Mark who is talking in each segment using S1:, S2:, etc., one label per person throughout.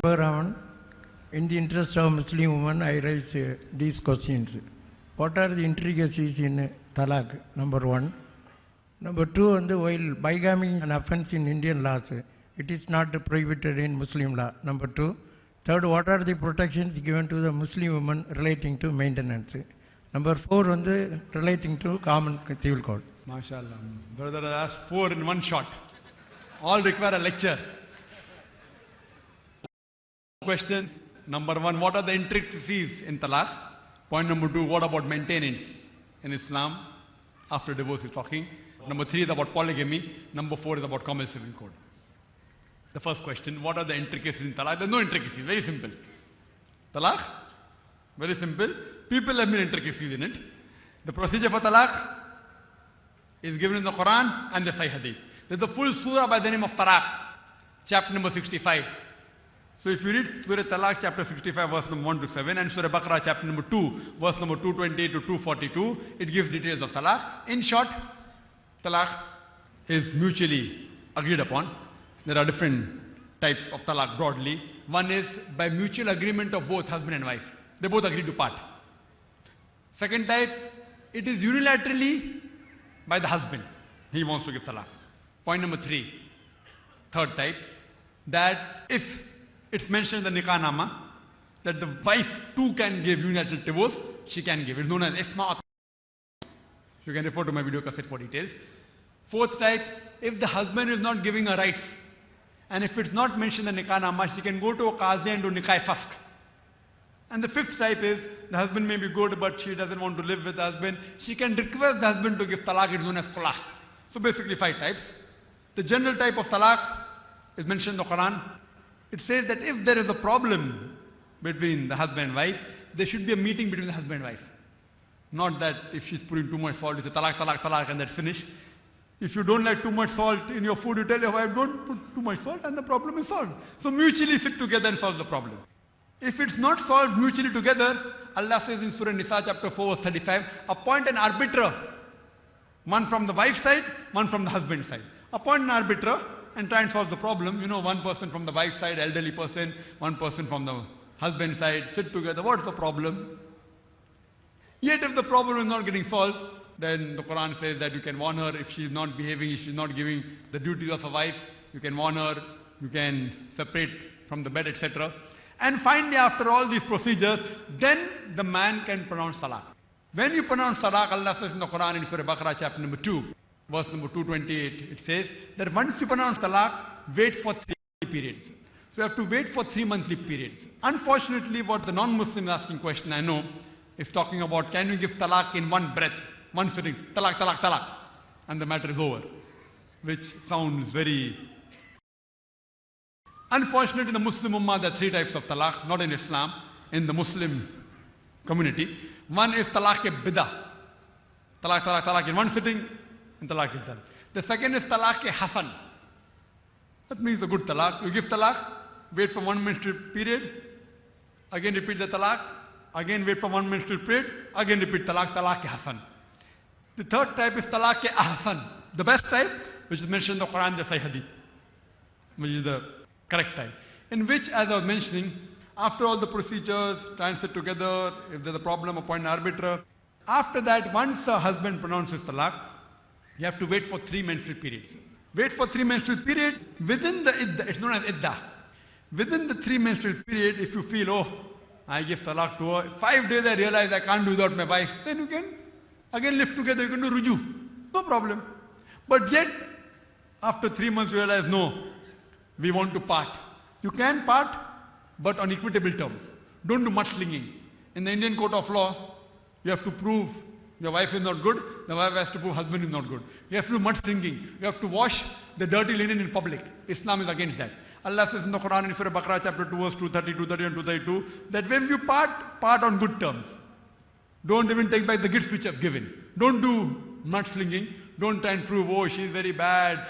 S1: Raman, in the interest of Muslim women, I raise these questions. What are the intricacies in talaq? Number one. Number two, while bigamy is an offense in Indian laws, it is not prohibited in Muslim law. Number two. Third, what are the protections given to the Muslim women relating to maintenance? Number four, relating to common civil code.
S2: MashaAllah. Brother asked 4 in one shot. All require a lecture. Questions. Number one, what are the intricacies in talaq? Point number two, what about maintenance in Islam? After divorce is talking. Number three is about polygamy. Number four is about common civil code. The first question, what are the intricacies in talaq? There's no intricacies, very simple. Talaq, very simple. People have made intricacies in it. The procedure for talaq is given in the Quran and the Sahih Hadith. There's a full surah by the name of Talaq, chapter number 65. So if you read Surah Talaq, chapter 65, verse number 1 to 7, and Surah Baqarah, chapter number 2, verse number 220 to 242, it gives details of talaq. In short, talaq is mutually agreed upon. There are different types of talaq broadly. One is by mutual agreement of both husband and wife. They both agree to part. Second type, it is unilaterally by the husband. He wants to give talaq. Point number three, third type, that if it's mentioned in the Nikah Nama that the wife too can give unilateral divorce, she can give. It's known as Isma. You can refer to my video cassette for details. Fourth type, if the husband is not giving her rights, and if it's not mentioned in the Nikah Nama, she can go to a Qazi and do Nikah Fasq. And the fifth type is, the husband may be good, but she doesn't want to live with the husband. She can request the husband to give talaq, it's known as khula. So basically 5 types. The general type of talaq is mentioned in the Quran. It says that if there is a problem between the husband and wife, there should be a meeting between the husband and wife. Not that if she's putting too much salt, it's a talaq, talaq, talaq, and that's finished. If you don't like too much salt in your food, you tell your wife, don't put too much salt, and the problem is solved. So mutually sit together and solve the problem. If it's not solved mutually together, Allah says in Surah Nisa chapter 4 verse 35, appoint an arbiter. One from the wife's side, one from the husband's side. Appoint an arbiter and try and solve the problem. You know, one person from the wife's side, elderly person, one person from the husband's side, sit together. What's the problem? Yet if the problem is not getting solved, then the Quran says that you can warn her if she's not behaving, if she's not giving the duties of a wife, you can warn her, you can separate from the bed, etc. And finally, after all these procedures, then the man can pronounce talaq. When you pronounce talaq, Allah says in the Quran in Surah Baqarah chapter number 2, verse number 228, it says that once you pronounce talaq, wait for 3 periods. So you have to wait for 3 monthly periods. Unfortunately, what the non-Muslim asking question I know is talking about, can you give talaq in one breath, one sitting, talaq, talaq, talaq, and the matter is over, which sounds very... Unfortunately, in the Muslim Ummah, there are 3 types of talaq, not in Islam, in the Muslim community. One is talaq-e-bidah. Talaq, talaq, talaq in one sitting, and talaq is done. The second is talaq-e-hasan. That means a good talaq. You give talaq, wait for 1 menstrual period, again repeat the talaq, again wait for 1 menstrual period, again repeat talaq, talaq-e-hasan. The third type is talaq-e-ahsan, the best type, which is mentioned in the Quran, the Sahih Hadith, which is the correct type, in which, as I was mentioning, after all the procedures, try and sit together, if there's a problem, appoint an arbiter. After that, once the husband pronounces talaq, you have to wait for 3 menstrual periods. Wait for 3 menstrual periods within the iddah, it's known as iddah. Within the 3 menstrual period, if you feel, oh, I give talaq to her, 5 days I realize I can't do without my wife, then you can again live together, you can do ruju, no problem. But yet, after 3 months you realize, no, we want to part. You can part, but on equitable terms. Don't do mudslinging. In the Indian court of law, you have to prove your wife is not good, the wife has to prove husband is not good. You have to do mudslinging. You have to wash the dirty linen in public. Islam is against that. Allah says in the Quran in Surah Baqarah chapter 2 verse 230, 230 and 232 that when you part on good terms. Don't even take back the gifts which you have given. Don't do mudslinging. Don't try and prove, oh, she's very bad.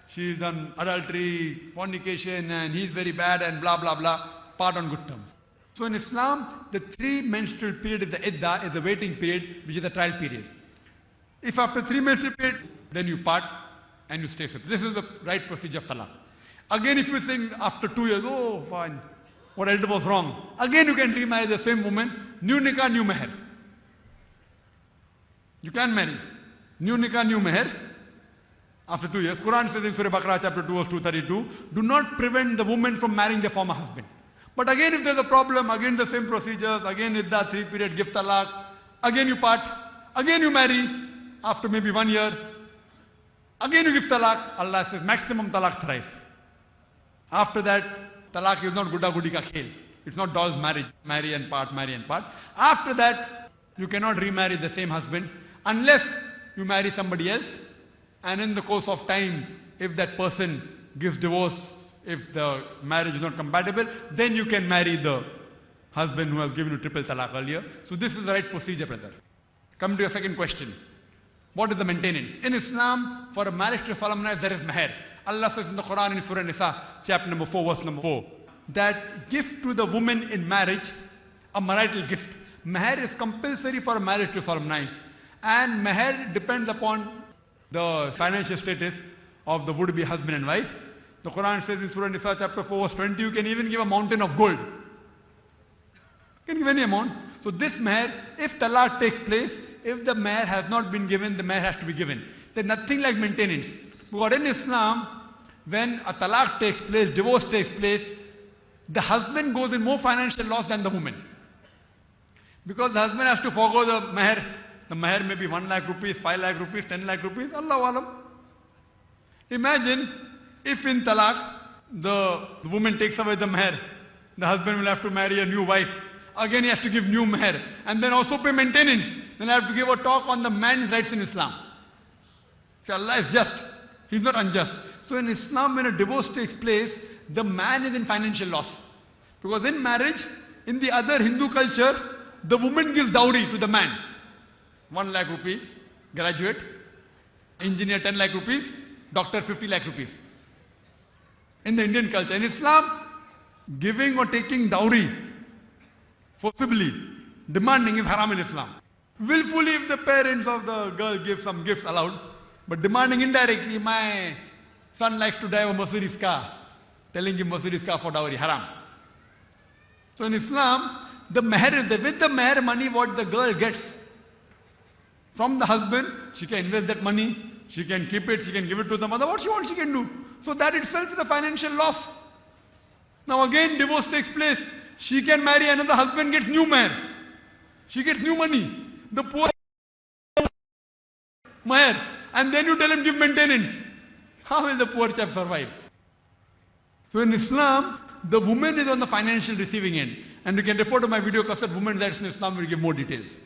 S2: She's done adultery, fornication, and he's very bad, and blah, blah, blah. Part on good terms. So in Islam, the 3 menstrual period is the iddah, is the waiting period, which is the trial period. If after 3 menstrual periods, then you part and you stay separate. This is the right procedure of talaq. Again, if you think after 2 years, oh, fine, what I did was wrong. Again, you can remarry the same woman. New nikah, new meher. You can marry. New nikah, new meher. After 2 years, Quran says in Surah Baqarah chapter 2 verse 232, do not prevent the woman from marrying their former husband. But again, if there's a problem, again the same procedures, again iddah, 3 period, give talaq, again you part, again you marry, after maybe 1 year, again you give talaq. Allah says maximum talaq thrice. After that, talaq is not gudda gudi ka khel. It's not dolls marriage, marry and part, marry and part. After that, you cannot remarry the same husband unless you marry somebody else. And in the course of time, if that person gives divorce, if the marriage is not compatible, then you can marry the husband who has given you triple talaq earlier. So this is the right procedure, brother. Come to your second question. What is the maintenance? In Islam, for a marriage to solemnize, there is meher. Allah says in the Quran in Surah Nisa, chapter number 4, verse number 4, that gift to the woman in marriage, a marital gift. Meher is compulsory for a marriage to solemnize. And meher depends upon the financial status of the would-be husband and wife. The Quran says in Surah Nisa chapter 4 verse 20, you can even give a mountain of gold. You can give any amount. So this meher, if talaq takes place, if the meher has not been given, the meher has to be given. There's nothing like maintenance. Because in Islam, when a talaq takes place, divorce takes place, the husband goes in more financial loss than the woman. Because the husband has to forego the meher. The meher may be 1 lakh rupees, 5 lakh rupees, 10 lakh rupees, Allahu Alam. Imagine if in talaq, the woman takes away the meher, the husband will have to marry a new wife. Again he has to give new meher and then also pay maintenance. Then I have to give a talk on the man's rights in Islam. See, Allah is just. He's not unjust. So in Islam, when a divorce takes place, the man is in financial loss. Because in marriage, in the other Hindu culture, the woman gives dowry to the man. 1 lakh rupees, graduate, engineer 10 lakh rupees, doctor 50 lakh rupees. In the Indian culture. In Islam, giving or taking dowry, forcibly, demanding is haram in Islam. Willfully, if the parents of the girl give some gifts, allowed. But demanding indirectly, my son likes to drive a Mercedes car, telling him Mercedes car for dowry, haram. So in Islam, the meher is there. With the meher money, what the girl gets from the husband, she can invest that money, she can keep it, she can give it to the mother, what she wants she can do. So that itself is a financial loss. Now again divorce takes place, she can marry another husband, gets new meher. She gets new money. The poor meher. And then you tell him give maintenance. How will the poor chap survive? So in Islam, the woman is on the financial receiving end. And you can refer to my video cassette, Women's Rights in Islam, will give more details.